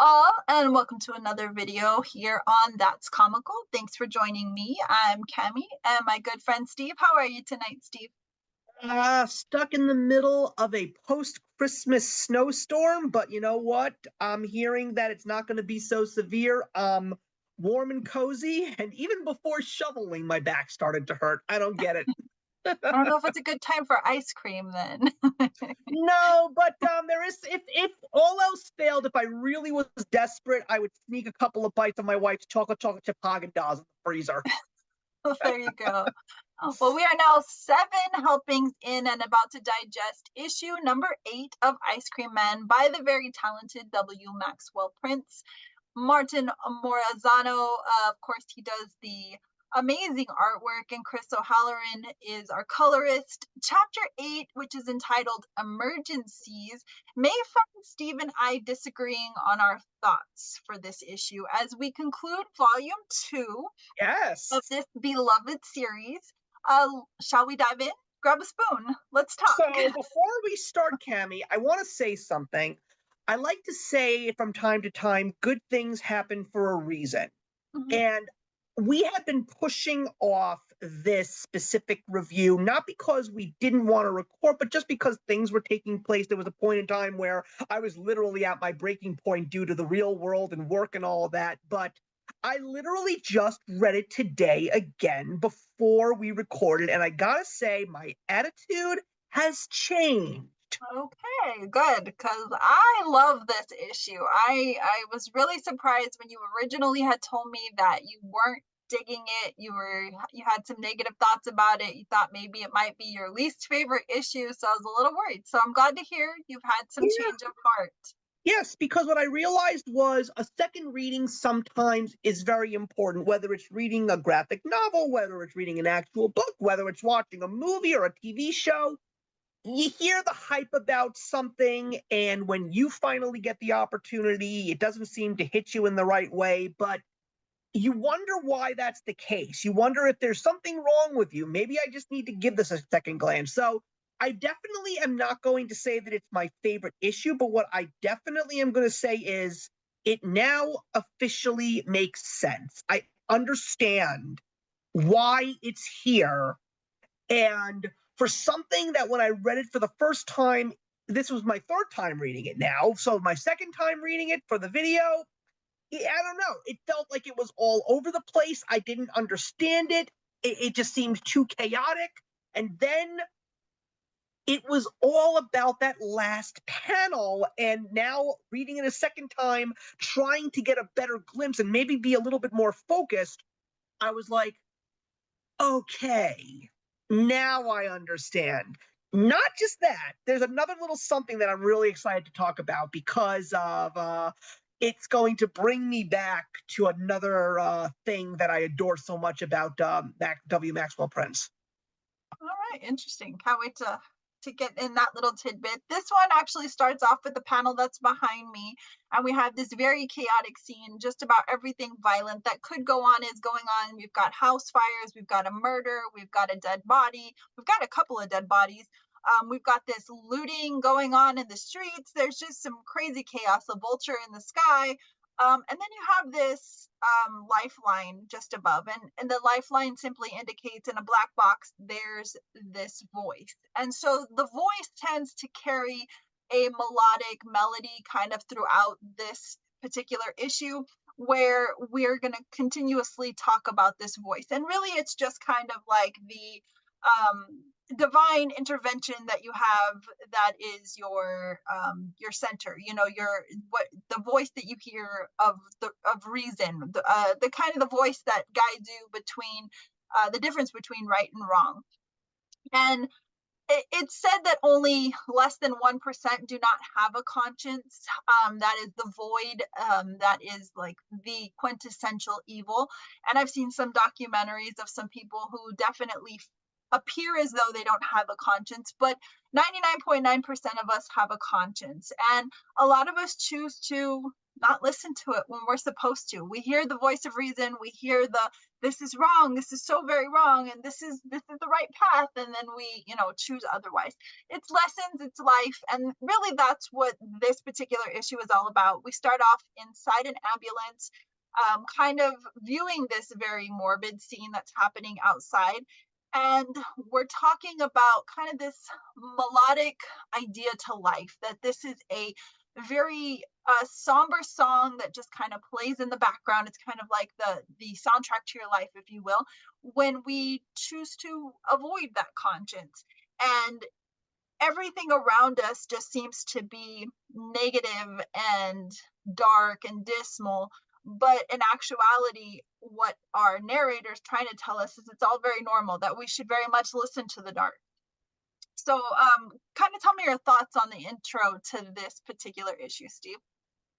all, and welcome to another video here on That's Comical. Thanks for joining me. I'm Cami and my good friend Steve. How are you tonight, Steve? Stuck in the middle of a post-Christmas snowstorm, but you know what? I'm hearing that it's not going to be so severe. Warm and cozy, and even before shoveling, my back started to hurt. I don't get it. I don't know if it's a good time for ice cream then. No, but there is if all else failed, if I really was desperate, I would sneak a couple of bites of my wife's chocolate chip Haagen-Dazs in the freezer. There you go. Well, we are now 7 helpings in and about to digest issue number 8 of Ice Cream Man by the very talented W. Maxwell Prince. Martin Morazano, of course, he does the amazing artwork, and Chris O'Halloran is our colorist. Chapter 8, which is entitled Emergencies, may find Steve and I disagreeing on our thoughts for this issue as we conclude volume 2 Yes. of this beloved series. Shall we dive in? Grab a spoon. Let's talk. So before we start, Cami, I want to say something. I like to say from time to time, good things happen for a reason. Mhm. And we have been pushing off this specific review, not because we didn't want to record, but just because things were taking place. There was a point in time where I was literally at my breaking point due to the real world and work and all of that. But I literally just read it today again before we recorded. And I gotta say, my attitude has changed. Okay, good, because I love this issue. I was really surprised when you originally had told me that you weren't digging it. You had some negative thoughts about it. You thought maybe it might be your least favorite issue, so I was a little worried. So I'm glad to hear you've had some Yeah. change of heart. Yes, because what I realized was a second reading sometimes is very important, whether it's reading a graphic novel, whether it's reading an actual book, whether it's watching a movie or a TV show. You hear the hype about something, and when you finally get the opportunity, it doesn't seem to hit you in the right way, but you wonder why that's the case. You wonder if there's something wrong with you. Maybe I just need to give this a second glance. So I definitely am not going to say that it's my favorite issue, but what I definitely am going to say is it now officially makes sense. I understand why it's here. And for something that when I read it for the first time, this was my third time reading it now. So my second time reading it for the video, I don't know. It felt like it was all over the place. I didn't understand it. It just seemed too chaotic. And then it was all about that last panel. And now reading it a second time, trying to get a better glimpse and maybe be a little bit more focused, I was like, okay, now I understand. Not just that, there's another little something that I'm really excited to talk about because of it's going to bring me back to another thing that I adore so much about W. Maxwell Prince. All right, interesting. Can't wait to get in that little tidbit. This one actually starts off with the panel that's behind me, and we have this very chaotic scene. Just about everything violent that could go on is going on. We've got house fires, we've got a murder, we've got a dead body, we've got a couple of dead bodies. We've got this looting going on in the streets. There's just some crazy chaos, a vulture in the sky. And then you have this lifeline just above, and the lifeline simply indicates in a black box there's this voice. And so the voice tends to carry a melodic melody kind of throughout this particular issue, where we're going to continuously talk about this voice. And really, it's just kind of like the divine intervention that you have, that is your center, your what the voice that you hear of reason, the kind of the voice that guides you between the difference between right and wrong. And it's said that only less than 1% do not have a conscience. That is the void. That is like the quintessential evil. And I've seen some documentaries of some people who definitely appear as though they don't have a conscience, but 99.9% of us have a conscience. And a lot of us choose to not listen to it when we're supposed to. We hear the voice of reason, we hear the this is wrong, this is so very wrong, and this is the right path, and then we, choose otherwise. It's lessons, it's life, and really that's what this particular issue is all about. We start off inside an ambulance, kind of viewing this very morbid scene that's happening outside. And we're talking about kind of this melodic idea to life, that this is a very somber song that just kind of plays in the background. It's kind of like the soundtrack to your life, if you will, when we choose to avoid that conscience. And everything around us just seems to be negative and dark and dismal. But in actuality, what our narrator's trying to tell us is it's all very normal, that we should very much listen to the dark. So, kind of tell me your thoughts on the intro to this particular issue, Steve.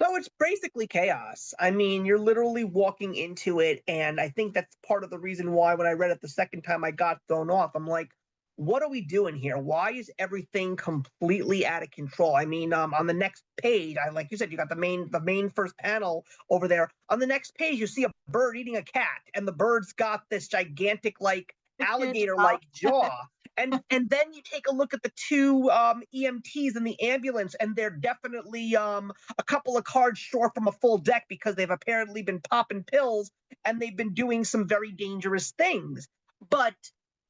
So it's basically chaos. I mean, you're literally walking into it, and I think that's part of the reason why when I read it the second time I got thrown off. I'm like, what are we doing here? Why is everything completely out of control? I mean, on the next page, I like you said, you got the main first panel over there. On the next page, you see a bird eating a cat, and the bird's got this gigantic like The huge alligator mouth. like jaw. And then you take a look at the two EMTs in the ambulance, and they're definitely a couple of cards short from a full deck because they've apparently been popping pills and they've been doing some very dangerous things. But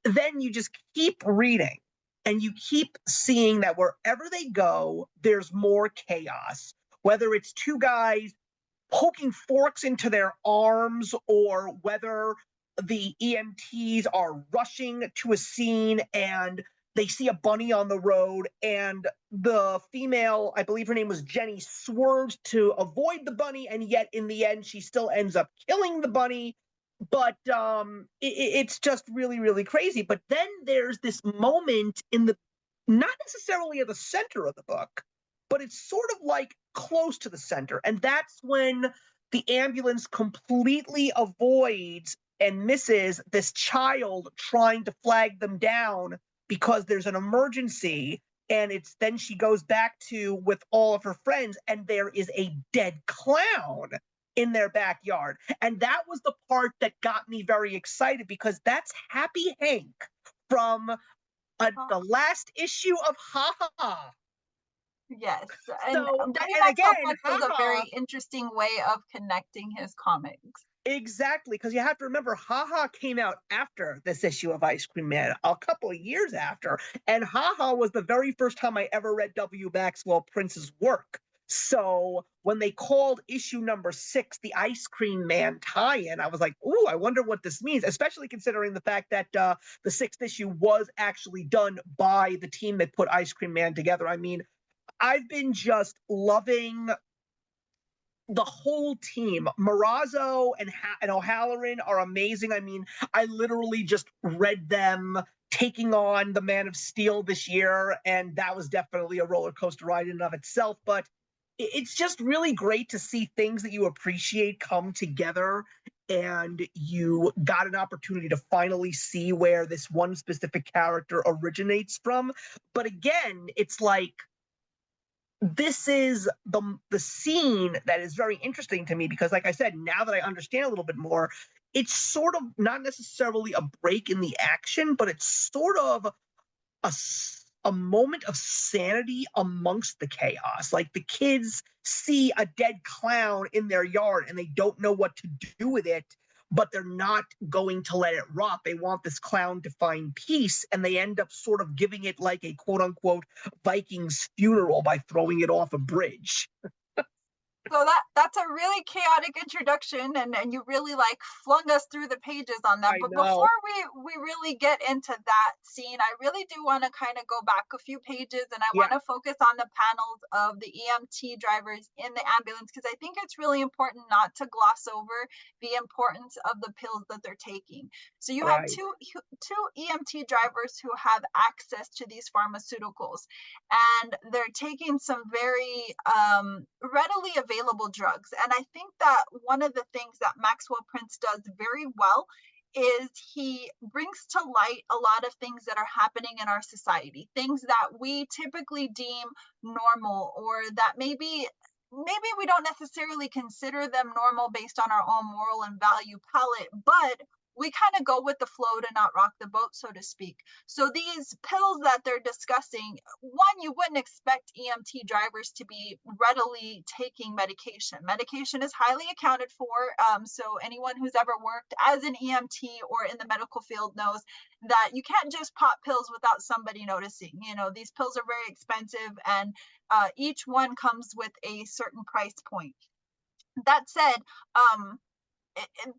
then you just keep reading and you keep seeing that wherever they go, there's more chaos. Whether it's two guys poking forks into their arms or whether the EMTs are rushing to a scene and they see a bunny on the road and the female, I believe her name was Jenny, swerves to avoid the bunny, and yet in the end she still ends up killing the bunny. But it's just really, really crazy. But then there's this moment in the not necessarily at the center of the book, but it's sort of like close to the center. And that's when the ambulance completely avoids and misses this child trying to flag them down because there's an emergency. And it's then she goes back to with all of her friends, and there is a dead clown in their backyard. And that was the part that got me very excited because that's Happy Hank from the last issue of Ha Ha. Yes, and So, Danny and Maxwell again, Prince has a very haha, interesting way of connecting his comics. exactly, because you have to remember, haha came out after this issue of Ice Cream Man, a couple of years after, and haha was the very first time I ever read W. Maxwell Prince's work. So when they called issue number 6 the Ice Cream Man tie-in, I was like, "Ooh, I wonder what this means." Especially considering the fact that the 6th issue was actually done by the team that put Ice Cream Man together. I mean, I've been just loving the whole team. Morazzo and O'Halloran are amazing. I mean, I literally just read them taking on the Man of Steel this year, and that was definitely a roller coaster ride in and of itself. But it's just really great to see things that you appreciate come together, and you got an opportunity to finally see where this one specific character originates from. But again, it's like this is the scene that is very interesting to me because, like I said, now that I understand a little bit more, it's sort of not necessarily a break in the action, but it's sort of a moment of sanity amongst the chaos. Like the kids see a dead clown in their yard and they don't know what to do with it, but they're not going to let it rot. They want this clown to find peace, and they end up sort of giving it like a quote unquote Viking's funeral by throwing it off a bridge. So that's a really chaotic introduction, and you really like flung us through the pages on that. I But before know. we really get into that scene, I really do want to kind of go back a few pages, and I Yeah, want to focus on the panels of the EMT drivers in the ambulance, because I think it's really important not to gloss over the importance of the pills that they're taking. So you have right. two EMT drivers who have access to these pharmaceuticals, and they're taking some very readily available drugs. And I think that one of the things that Maxwell Prince does very well is he brings to light a lot of things that are happening in our society, things that we typically deem normal, or that maybe maybe we don't necessarily consider them normal based on our own moral and value palette, but we kind of go with the flow to not rock the boat, so to speak. So these pills that they're discussing, one, you wouldn't expect EMT drivers to be readily taking medication. Medication is highly accounted for. So anyone who's ever worked as an EMT or in the medical field knows that you can't just pop pills without somebody noticing. You know, these pills are very expensive, and each one comes with a certain price point. That said, um,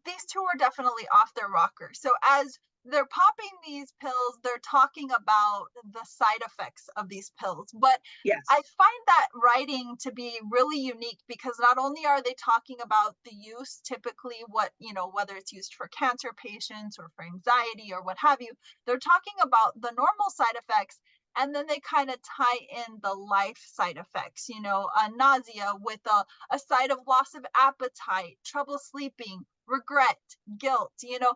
these two are definitely off their rocker. So as they're popping these pills, they're talking about the side effects of these pills. But I Yes. find that writing to be really unique because not only are they talking about the use, typically what, you know, whether it's used for cancer patients or for anxiety or what have you, they're talking about the normal side effects, and then they kind of tie in the life side effects, you know, nausea with a side of loss of appetite, trouble sleeping, regret, guilt, you know.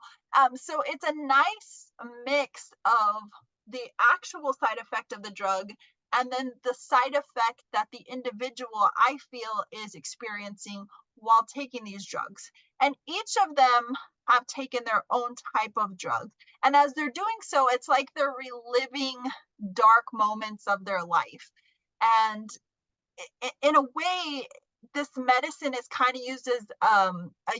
So it's a nice mix of the actual side effect of the drug and then the side effect that the individual, I feel, is experiencing while taking these drugs. And each of them have taken their own type of drug. And as they're doing so, it's like they're reliving dark moments of their life. And in a way, this medicine is kind of used as a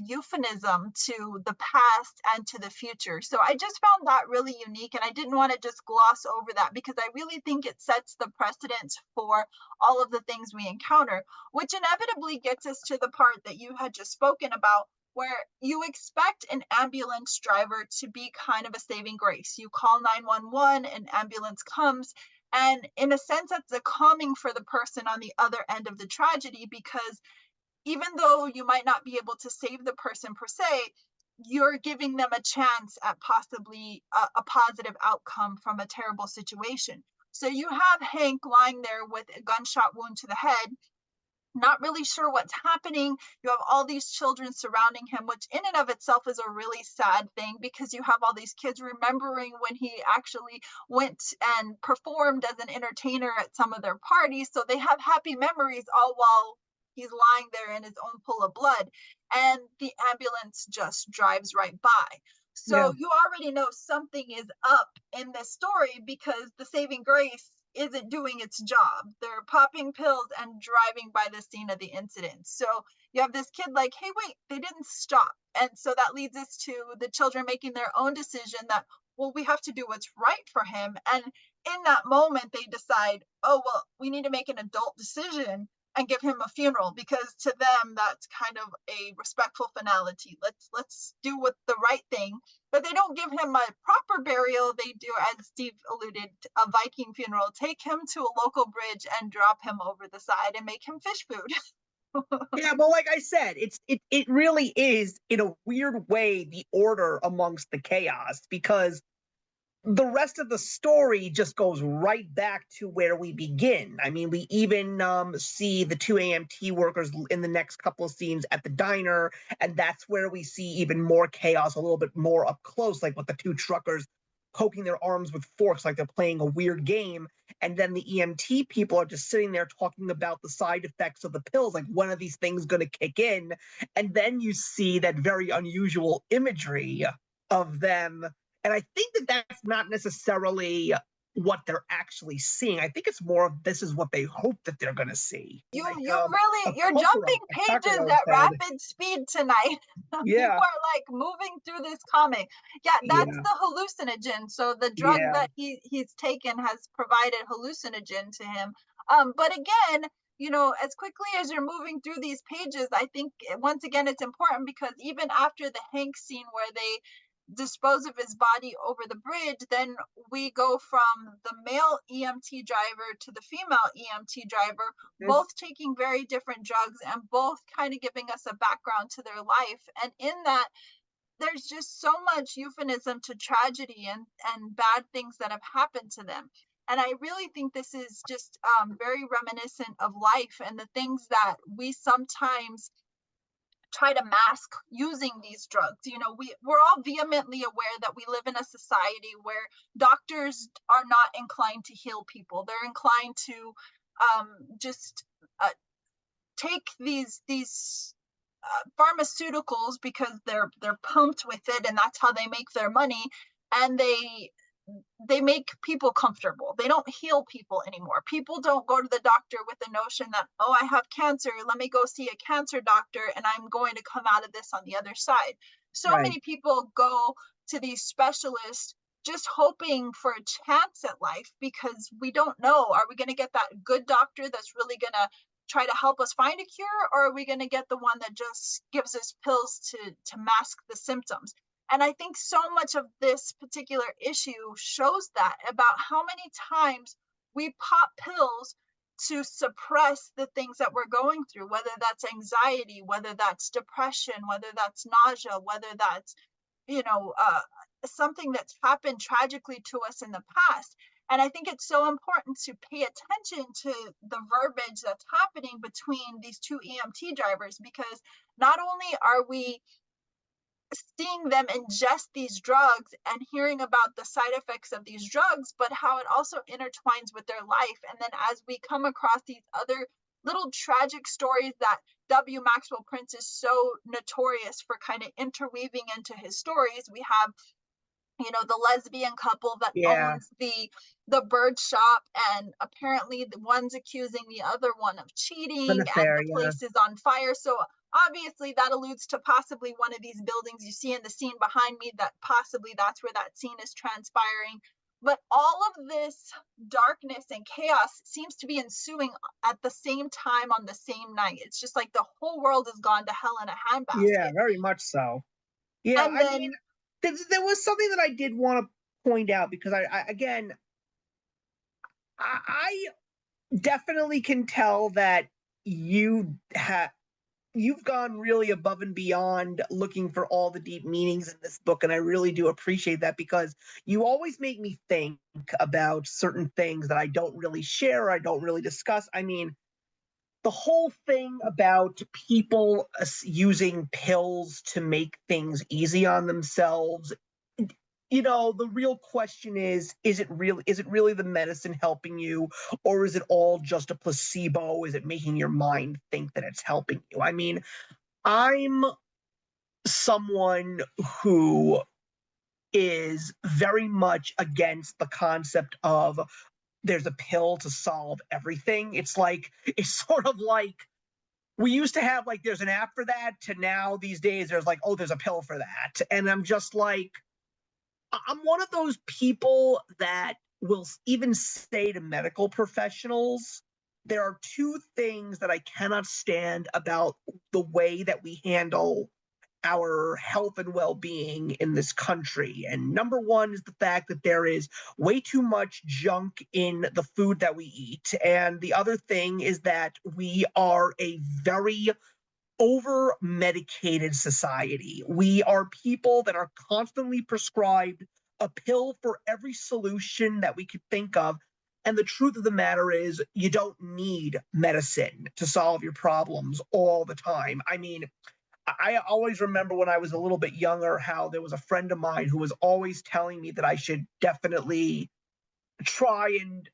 euphemism to the past and to the future. So I just found that really unique, and I didn't want to just gloss over that because I really think it sets the precedence for all of the things we encounter, which inevitably gets us to the part that you had just spoken about, where you expect an ambulance driver to be kind of a saving grace. You call 911, an ambulance comes, and in a sense, that's a calming for the person on the other end of the tragedy, because even though you might not be able to save the person per se, you're giving them a chance at possibly a positive outcome from a terrible situation. So you have Hank lying there with a gunshot wound to the head, not really sure what's happening. You have all these children surrounding him, which in and of itself is a really sad thing because you have all these kids remembering when he actually went and performed as an entertainer at some of their parties. So they have happy memories all while he's lying there in his own pool of blood. And the ambulance just drives right by. Yeah. So you already know something is up in this story because the saving grace isn't doing its job. They're popping pills and driving by the scene of the incident. So you have this kid like, hey, wait, they didn't stop. And so that leads us to the children making their own decision that, well, we have to do what's right for him. And in that moment, they decide, oh, well, we need to make an adult decision and give him a funeral because to them that's kind of a respectful finality. Let's do what the right thing, but they don't give him a proper burial. They do, as Steve alluded, a Viking funeral. Take him to a local bridge and drop him over the side and make him fish food. Yeah, but like I said, it really is in a weird way the order amongst the chaos because the rest of the story just goes right back to where we begin. I mean, we even see the two AMT workers in the next couple of scenes at the diner, and that's where we see even more chaos, a little bit more up close, like with the two truckers poking their arms with forks like they're playing a weird game. And then the EMT people are just sitting there talking about the side effects of the pills, like when are these things going to kick in? And then you see that very unusual imagery of them, and I think that that's not necessarily what they're actually seeing. I think it's more of this is what they hope that they're going to see. you Like you really you're Kokoro, jumping pages Sakura at said, rapid speed tonight. You yeah, are like moving through this comic. Yeah, that's yeah, the hallucinogen. So the drug yeah, that he's taken has provided hallucinogen to him. But again, you know, as quickly as you're moving through these pages, I think once again it's important because even after the Hank scene where they dispose of his body over the bridge, then we go from the male EMT driver to the female EMT driver, mm, both taking very different drugs and both kind of giving us a background to their life. And in that, there's just so much euphemism to tragedy and bad things that have happened to them. And I really think this is just very reminiscent of life and the things that we sometimes try to mask using these drugs. You know, we're all vehemently aware that we live in a society where doctors are not inclined to heal people. They're inclined to just take these pharmaceuticals because they're pumped with it and that's how they make their money, and they make people comfortable. They don't heal people anymore. People don't go to the doctor with the notion that, oh, I have cancer, let me go see a cancer doctor and I'm going to come out of this on the other side. So Right. many people go to these specialists just hoping for a chance at life because we don't know, are we going to get that good doctor that's really going to try to help us find a cure, or are we going to get the one that just gives us pills to mask the symptoms? And I think so much of this particular issue shows that, about how many times we pop pills to suppress the things that we're going through, whether that's anxiety, whether that's depression, whether that's nausea, whether that's, you know, something that's happened tragically to us in the past. And I think it's so important to pay attention to the verbiage that's happening between these two EMT drivers, because not only are we seeing them ingest these drugs and hearing about the side effects of these drugs, but how it also intertwines with their life. And then as we come across these other little tragic stories that W. Maxwell Prince is so notorious for kind of interweaving into his stories, we have, you know, the lesbian couple that Yeah. owns the bird shop, and apparently the one's accusing the other one of cheating An and affair. the Yeah. place is on fire. So obviously that alludes to possibly one of these buildings you see in the scene behind me, that possibly that's where that scene is transpiring. But all of this darkness and chaos seems to be ensuing at the same time on the same night. It's just like the whole world has gone to hell in a Yeah. handbasket. Very much so. Yeah. And I mean, then there was something that I did want to point out because I again, I definitely can tell that you've gone really above and beyond looking for all the deep meanings in this book, and I really do appreciate that because you always make me think about certain things that I don't really share, I don't really discuss. I mean, the whole thing about people using pills to make things easy on themselves, the real question is it really the medicine helping you, or is it all just a placebo? Is it making your mind think that it's helping you? I mean, I'm someone who is very much against the concept of there's a pill to solve everything. It's sort of like we used to have like there's an app for that, to now these days there's like, oh, there's a pill for that. And I'm just like, I'm one of those people that will even say to medical professionals, there are two things that I cannot stand about the way that we handle our health and well-being in this country. And number one is the fact that there is way too much junk in the food that we eat. And the other thing is that we are a very over medicated society. We are people that are constantly prescribed a pill for every solution that we could think of. And the truth of the matter is, you don't need medicine to solve your problems all the time. I mean, I always remember when I was a little bit younger how there was a friend of mine who was always telling me that I should definitely try and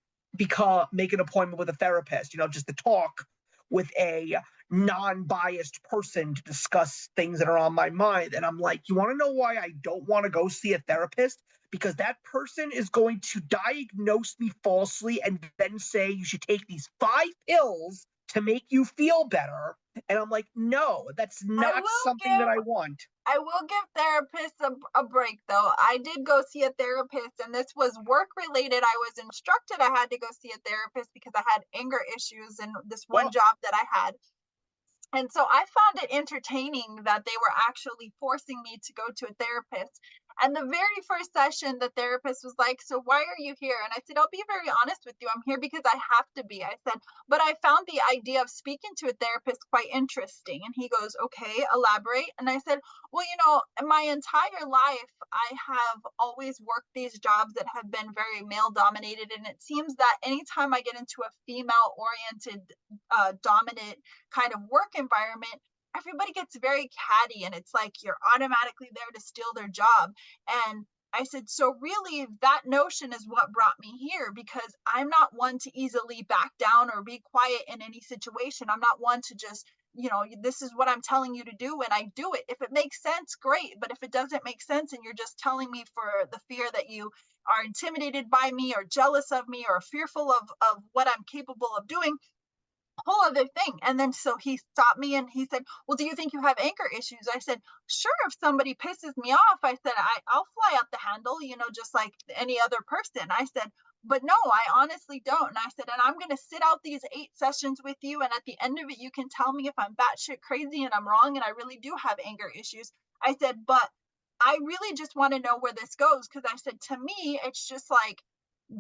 make an appointment with a therapist, just to talk with a non-biased person to discuss things that are on my mind. And I'm like, you want to know why I don't want to go see a therapist? Because that person is going to diagnose me falsely and then say you should take these 5 pills to make you feel better. And I'm like, no, that's I not will something that give I want. I will give therapists a break though. I did go see a therapist and this was work related. I was instructed I had to go see a therapist because I had anger issues in this one Well, job that I had. And so I found it entertaining that they were actually forcing me to go to a therapist. And the very first session, the therapist was like, "So why are you here?" And I said, "I'll be very honest with you. I'm here because I have to be." I said, "But I found the idea of speaking to a therapist quite interesting." And he goes, "Okay, elaborate." And I said, "Well, in my entire life, I have always worked these jobs that have been very male dominated. And it seems that anytime I get into a female oriented, dominant kind of work environment, everybody gets very catty and it's like you're automatically there to steal their job. And I said, so really that notion is what brought me here, because I'm not one to easily back down or be quiet in any situation. I'm not one to just, this is what I'm telling you to do and I do it. If it makes sense, great. But if it doesn't make sense and you're just telling me for the fear that you are intimidated by me or jealous of me or fearful of what I'm capable of doing, whole other thing. And then so he stopped me and he said, well, do you think you have anger issues? I said, sure, if somebody pisses me off, I said, I'll fly out the handle, just like any other person. I said, but no, I honestly don't. And I said, and I'm going to sit out these 8 sessions with you. And at the end of it, you can tell me if I'm batshit crazy and I'm wrong and I really do have anger issues. I said, but I really just want to know where this goes. Cause I said, to me, it's just like,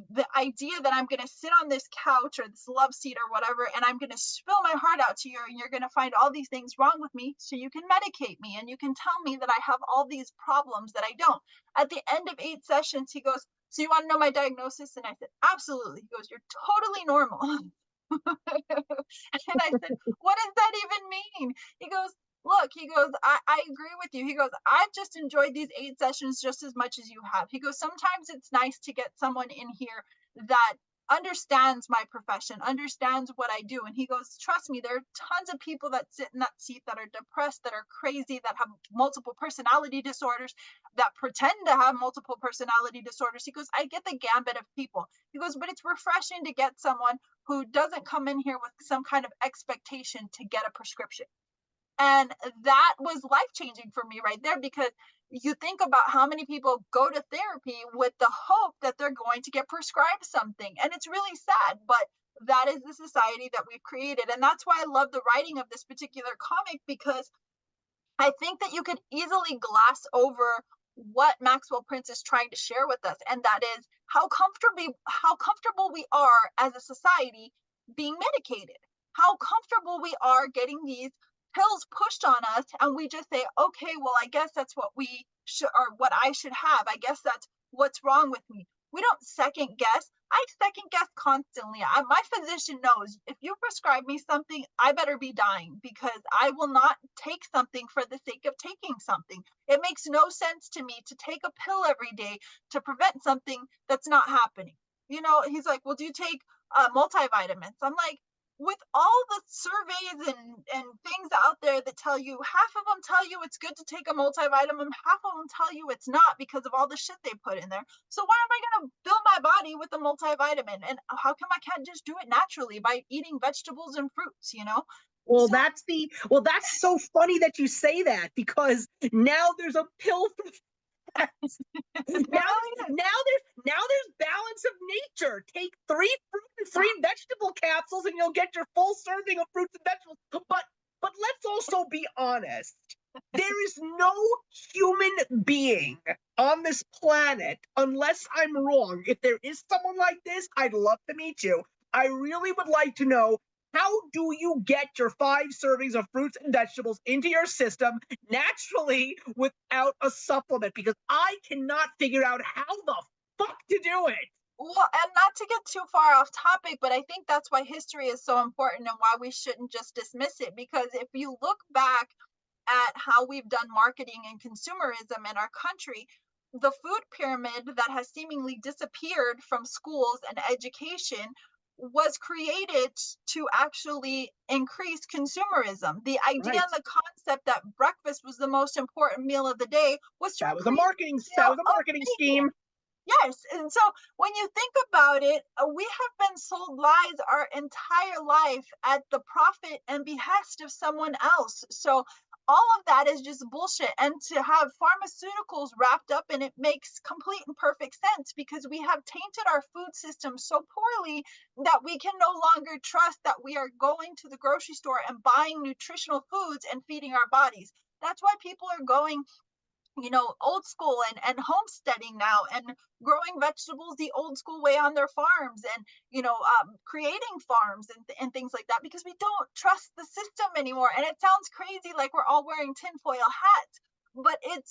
the idea that I'm going to sit on this couch or this love seat or whatever, and I'm going to spill my heart out to you, and you're going to find all these things wrong with me, so you can medicate me and you can tell me that I have all these problems that I don't. At the end of 8 sessions, he goes, so you want to know my diagnosis? And I said, absolutely. He goes, you're totally normal. And I said, what does that even mean? He goes, look, he goes, I agree with you. He goes, I've just enjoyed these 8 sessions just as much as you have. He goes, sometimes it's nice to get someone in here that understands my profession, understands what I do. And he goes, trust me, there are tons of people that sit in that seat that are depressed, that are crazy, that have multiple personality disorders, that pretend to have multiple personality disorders. He goes, I get the gambit of people. He goes, but it's refreshing to get someone who doesn't come in here with some kind of expectation to get a prescription. And that was life changing for me right there, because you think about how many people go to therapy with the hope that they're going to get prescribed something. And it's really sad, but that is the society that we've created. And that's why I love the writing of this particular comic, because I think that you could easily gloss over what Maxwell Prince is trying to share with us, and that is how comfortable we are as a society being medicated. How comfortable we are getting these pills pushed on us, and we just say, okay, well, I guess that's what we should, or what I should have. I guess that's what's wrong with me. We don't second guess. I second guess constantly. My physician knows if you prescribe me something, I better be dying, because I will not take something for the sake of taking something. It makes no sense to me to take a pill every day to prevent something that's not happening. He's like, well, do you take multivitamins? I'm like, with all the surveys and things out there that tell you, half of them tell you it's good to take a multivitamin, half of them tell you it's not because of all the shit they put in there. So why am I going to fill my body with a multivitamin? And how come I can't just do it naturally by eating vegetables and fruits? Well, So that's so funny that you say that, because now there's a pill for it really is. now there's balance of nature. Take 3 fruit and 3 vegetable capsules, and you'll get your full serving of fruits and vegetables. But let's also be honest. There is no human being on this planet, unless I'm wrong. If there is someone like this, I'd love to meet you. I really would like to know, how do you get your 5 servings of fruits and vegetables into your system naturally without a supplement? Because I cannot figure out how the fuck to do it. Well, and not to get too far off topic, but I think that's why history is so important and why we shouldn't just dismiss it. Because if you look back at how we've done marketing and consumerism in our country, the food pyramid that has seemingly disappeared from schools and education was created to actually increase consumerism. The idea Right. and the concept that breakfast was the most important meal of the day was to That was a increase marketing the that sale was a of marketing bacon. scheme. Yes. And so when you think about it, we have been sold lies our entire life at the profit and behest of someone else. So all of that is just bullshit. And to have pharmaceuticals wrapped up in it makes complete and perfect sense, because we have tainted our food system so poorly that we can no longer trust that we are going to the grocery store and buying nutritional foods and feeding our bodies. That's why people are going old school and homesteading now, and growing vegetables the old school way on their farms, and creating farms and things like that, because we don't trust the system anymore. And it sounds crazy, like we're all wearing tinfoil hats, but it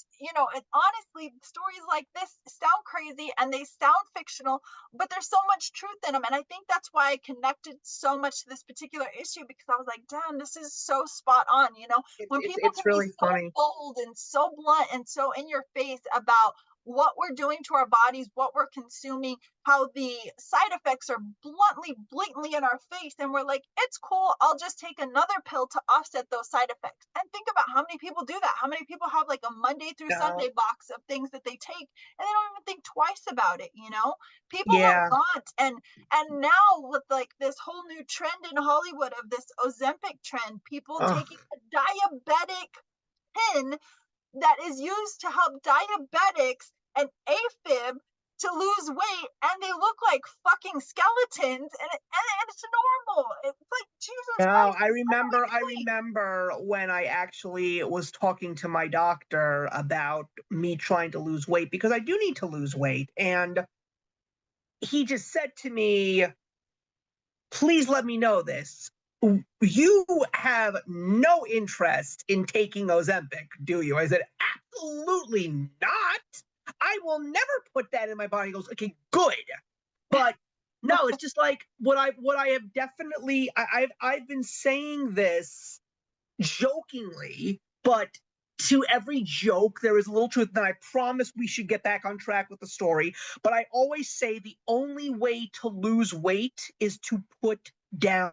honestly, stories like this sound crazy and they sound fictional, but there's so much truth in them. And I think that's why I connected so much to this particular issue, because I was like, damn, this is so spot on. It's When it's people it's can be really so funny. bold and so blunt and so in your face about what we're doing to our bodies, what we're consuming, how the side effects are blatantly in our face. And we're like, it's cool. I'll just take another pill to offset those side effects. And think about how many people do that. How many people have like a Monday through No. Sunday box of things that they take and they don't even think twice about it, you know? People are Yeah. gaunt. And now with like this whole new trend in Hollywood of this Ozempic trend, people Oh, taking a diabetic pin that is used to help diabetics and AFib to lose weight, and they look like fucking skeletons, and it's normal. It's like Jesus no, Christ. I What are remember we I doing? remember when I actually was talking to my doctor about me trying to lose weight because I do need to lose weight. And he just said to me, please let me know this. You have no interest in taking Ozempic, do you? I said, absolutely not. I will never put that in my body. He goes, okay, good. But no, it's just like what I have definitely I've been saying this jokingly, but to every joke, there is a little truth. And I promise we should get back on track with the story. But I always say the only way to lose weight is to put down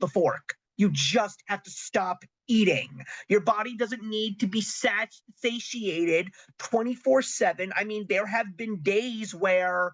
the fork. You just have to stop eating. Your body doesn't need to be satiated 24/7. I mean, there have been days where,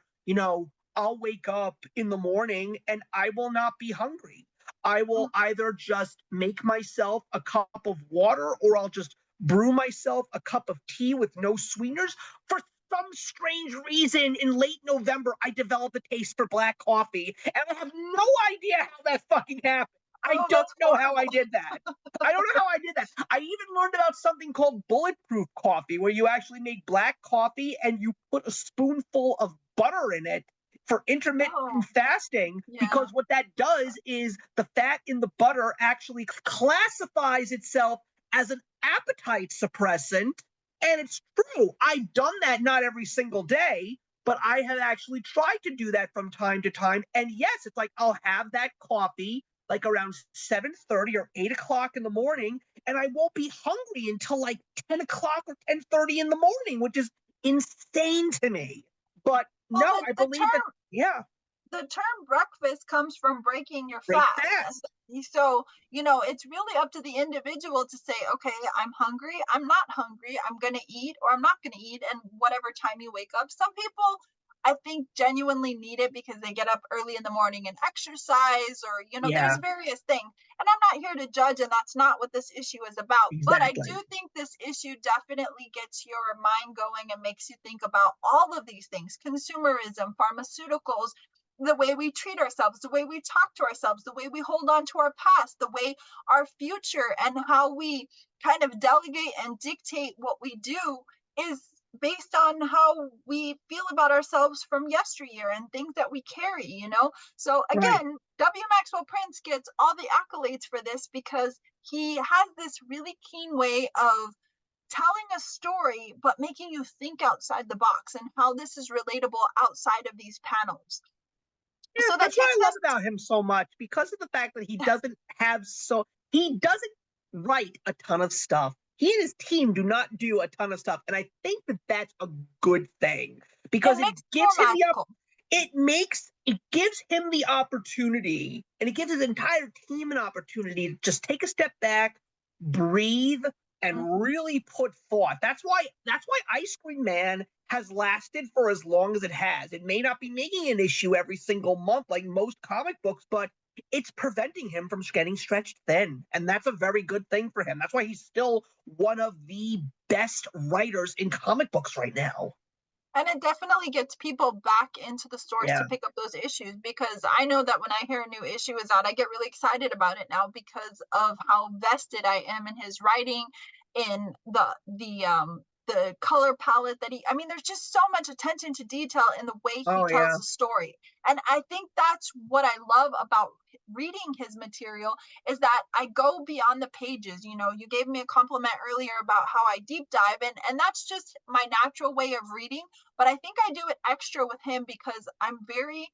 I'll wake up in the morning and I will not be hungry. I will either just make myself a cup of water or I'll just brew myself a cup of tea with no sweeteners. For some strange reason, in late November, I developed a taste for black coffee, and I have no idea how that fucking happened. I Oh, don't that's know how I horrible. did that. I don't know how I did that. I even learned about something called bulletproof coffee, where you actually make black coffee and you put a spoonful of butter in it for intermittent Oh, fasting, yeah. because what that does is the fat in the butter actually classifies itself as an appetite suppressant. And it's true. I've done that not every single day, but I have actually tried to do that from time to time. And yes, it's like I'll have that coffee like around 7:30 or 8 o'clock in the morning, and I won't be hungry until like 10 o'clock or 10:30 in the morning, which is insane to me. But Well, no, I believe that, yeah, the term breakfast comes from breaking your break fast. fast. And so, it's really up to the individual to say, okay, I'm hungry, I'm not hungry, I'm going to eat or I'm not going to eat. And whatever time you wake up, some people I think genuinely need it because they get up early in the morning and exercise, or, there's Yeah, various things. And I'm not here to judge, and that's not what this issue is about. But I do exactly. think this issue definitely gets your mind going and makes you think about all of these things: consumerism, pharmaceuticals, the way we treat ourselves, the way we talk to ourselves, the way we hold on to our past, the way our future and how we kind of delegate and dictate what we do is based on how we feel about ourselves from yesteryear and things that we carry. So Right. again, W. Maxwell Prince gets all the accolades for this because he has this really keen way of telling a story but making you think outside the box and how this is relatable outside of these panels. Yeah, So that that's what takes I love us about him so much, because of the fact that he doesn't write a ton of stuff. He and his team do not do a ton of stuff, and I think that that's a good thing, it because makes it more magical. it gives him the opportunity, and it gives his entire team an opportunity to just take a step back, breathe, and Mhm. really put thought. That's why Ice Cream Man has lasted for as long as it has. It may not be making an issue every single month like most comic books, but it's preventing him from getting stretched thin. And that's a very good thing for him. That's why he's still one of the best writers in comic books right now. And it definitely gets people back into the stores to Yeah. pick up those issues, because I know that when I hear a new issue is out, I get really excited about it now because of how vested I am in his writing, in the color palette that I mean, there's just so much attention to detail in the way he Oh, tells yeah. the story. And I think that's what I love about reading his material, is that I go beyond the pages. You gave me a compliment earlier about how I deep dive, and that's just my natural way of reading, but I think I do it extra with him because I'm very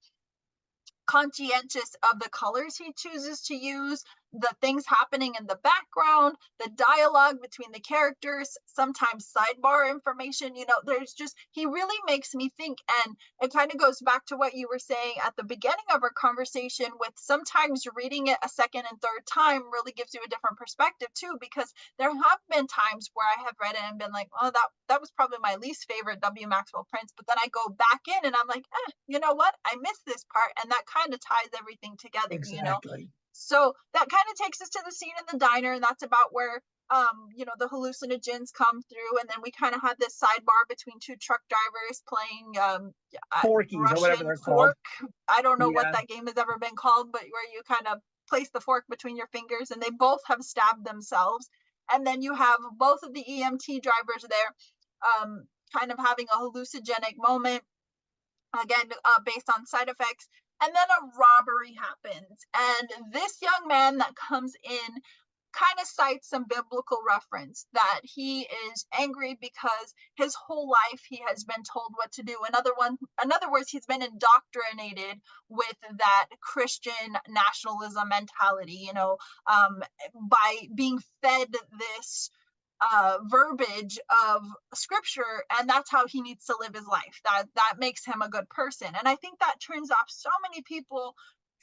conscientious of the colors he chooses to use, the things happening in the background, the dialogue between the characters, sometimes sidebar information. There's just, he really makes me think. And it kind of goes back to what you were saying at the beginning of our conversation, with sometimes reading it a second and third time really gives you a different perspective too, because there have been times where I have read it and been like, oh, that was probably my least favorite W. Maxwell Prince. But then I go back in and I'm like, you know what? I missed this part. And that kind of ties everything together. Exactly. So that kind of takes us to the scene in the diner, and that's about where the hallucinogens come through, and then we kind of have this sidebar between two truck drivers playing Porkies or whatever Russian they're called. fork. I don't know what Yeah. that game has ever been called, but where you kind of place the fork between your fingers, and they both have stabbed themselves. And then you have both of the EMT drivers there, kind of having a hallucinogenic moment, again, based on side effects. And then a robbery happens, and this young man that comes in kind of cites some biblical reference that he is angry because his whole life he has been told what to do. In other words, he's been indoctrinated with that Christian nationalism mentality, by being fed this verbiage of scripture, and that's how he needs to live his life. That makes him a good person. And I think that turns off so many people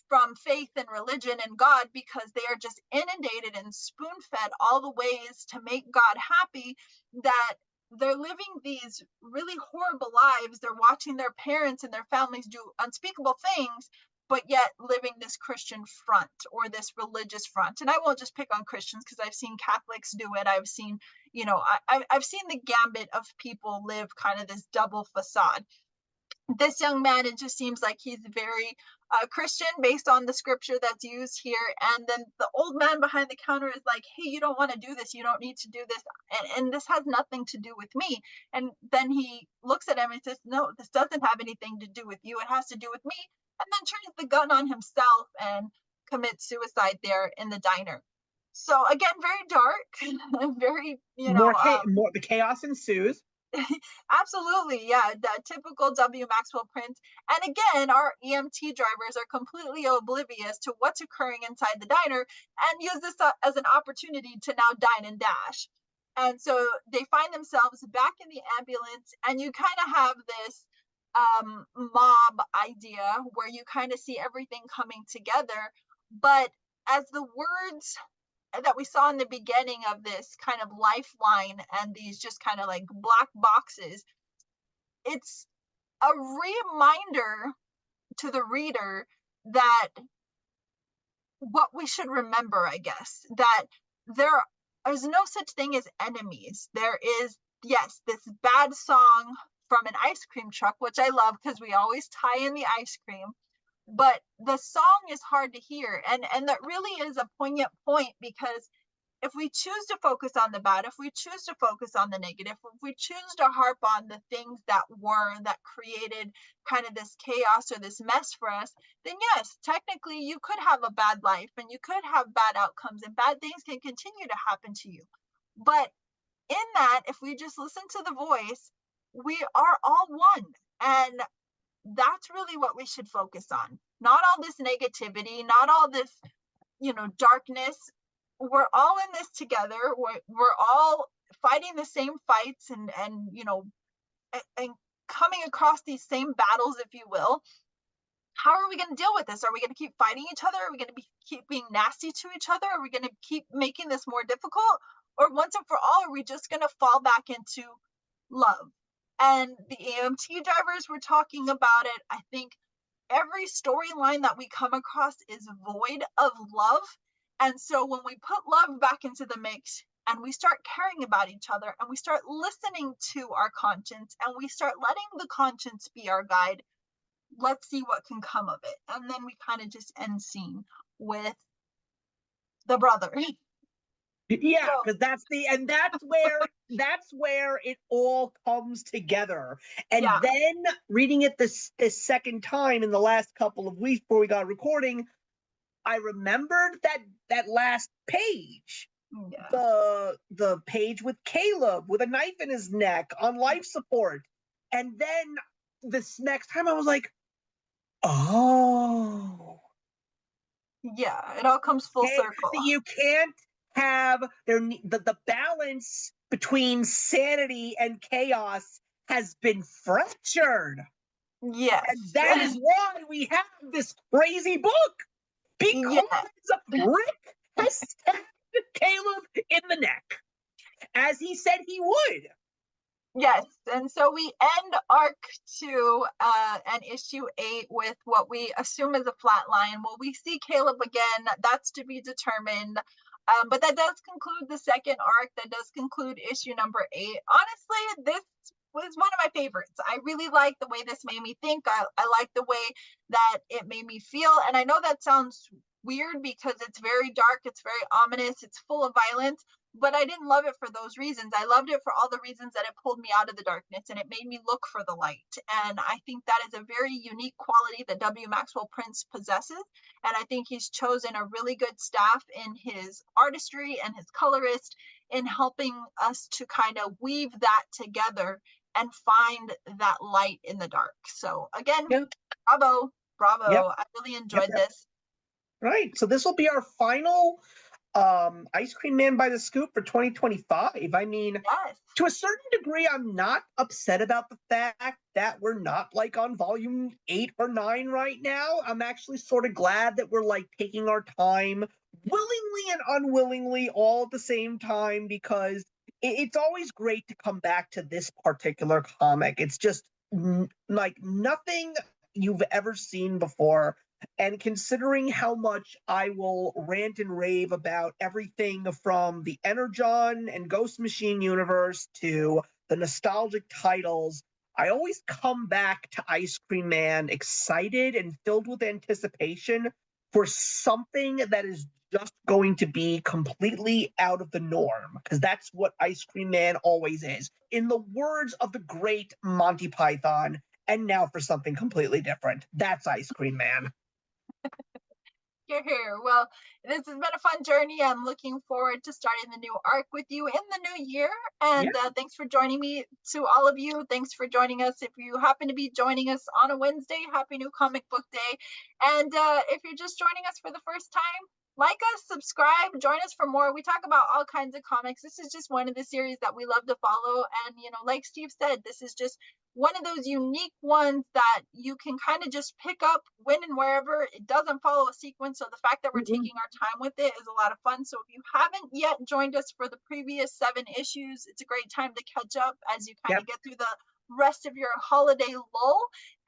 from faith and religion and God, because they are just inundated and spoon fed all the ways to make God happy, that they're living these really horrible lives. They're watching their parents and their families do unspeakable things, but yet living this Christian front or this religious front. And I won't just pick on Christians, because I've seen Catholics do it. I've seen, I've seen the gambit of people live kind of this double facade. This young man, it just seems like he's very Christian based on the scripture that's used here. And then the old man behind the counter is like, hey, you don't want to do this. You don't need to do this. And this has nothing to do with me. And then he looks at him and says, no, this doesn't have anything to do with you. It has to do with me. And then turns the gun on himself and commits suicide there in the diner. So again, very dark, very, More the chaos ensues. absolutely, yeah, the typical W. Maxwell Prince. And again, our EMT drivers are completely oblivious to what's occurring inside the diner and use this as an opportunity to now dine and dash. And so they find themselves back in the ambulance, and you kind of have this mob idea where you kind of see everything coming together. But as the words that we saw in the beginning of this kind of lifeline and these just kind of like black boxes, it's a reminder to the reader that what we should remember, I guess, that there is no such thing as enemies. There is, yes, this bad song from an ice cream truck, which I love because we always tie in the ice cream. But the song is hard to hear, and that really is a poignant point, because if we choose to focus on the bad, if we choose to focus on the negative, if we choose to harp on the things that created kind of this chaos or this mess for us, then yes, technically you could have a bad life and you could have bad outcomes, and bad things can continue to happen to you. But in that, if we just listen to the voice, we are all one. And that's really what we should focus on. Not all this negativity, not all this, darkness. We're all in this together. We're all fighting the same fights, and coming across these same battles, if you will. How are we going to deal with this? Are we going to keep fighting each other? Are we going to keep being nasty to each other? Are we going to keep making this more difficult? Or once and for all, are we just going to fall back into love? And the EMT drivers were talking about it. I think every storyline that we come across is void of love. And so when we put love back into the mix, and we start caring about each other, and we start listening to our conscience, and we start letting the conscience be our guide, let's see what can come of it. And then we kind of just end scene with the brother. Yeah, So because that's where it all comes together. And yeah, then reading it this second time in the last couple of weeks before we got recording, I remembered that last page. yeah, The page with Caleb with a knife in his neck on life support. And then this next time I was like, oh. Yeah, it all comes full circle. You can't have the balance between sanity and chaos has been fractured. And Yes. that is why we have this crazy book. Yeah. Because Rick has stabbed Caleb in the neck, as he said he would. Yes, and so we end arc 2 and issue 8 with what we assume is a flat line. Will we see Caleb again? That's to be determined. But that does conclude the second arc. That does conclude issue number 8. Honestly, this was one of my favorites. I really like the way this made me think. I like the way that it made me feel. And I know that sounds weird because it's very dark, it's very ominous, it's full of violence, but I didn't love it for those reasons. I loved it for all the reasons that it pulled me out of the darkness and it made me look for the light. And I think that is a very unique quality that W. Maxwell Prince possesses. And I think he's chosen a really good staff in his artistry and his colorist in helping us to kind of weave that together and find that light in the dark. So again, Yep. bravo, bravo. Yep. I really Yep. enjoyed this. Right. So this will be our final Ice Cream Man by the Scoop for 2025. I mean, Yes. to a certain degree, I'm not upset about the fact that we're not like on volume 8 or 9 right now. I'm actually sort of glad that we're like taking our time willingly and unwillingly all at the same time, because it's always great to come back to this particular comic. It's just like nothing you've ever seen before. And considering how much I will rant and rave about everything from the Energon and Ghost Machine universe to the nostalgic titles, I always come back to Ice Cream Man excited and filled with anticipation for something that is just going to be completely out of the norm, because that's what Ice Cream Man always is. In the words of the great Monty Python, and now for something completely different. That's Ice Cream Man. Here. Well, this has been a fun journey. I'm looking forward to starting the new arc with you in the new year. Yeah. And thanks for joining me. To all of you, thanks for joining us. If you happen to be joining us on a Wednesday, happy new comic book day. And if you're just joining us for the first time, like us, subscribe, join us for more. We talk about all kinds of comics. This is just one of the series that we love to follow. And, like Steve said, this is just one of those unique ones that you can kind of just pick up when and wherever. It doesn't follow a sequence, so the fact that we're taking our time with it is a lot of fun. So if you haven't yet joined us for the previous 7 issues, it's a great time to catch up as you kind of get through the rest of your holiday lull,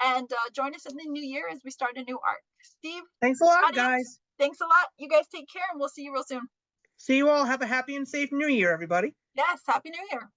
and join us in the new year as we start a new arc. Steve, thanks a lot, audience, guys. Thanks a lot. You guys take care, and we'll see you real soon. See you all. Have a happy and safe new year, everybody. Yes, happy new year.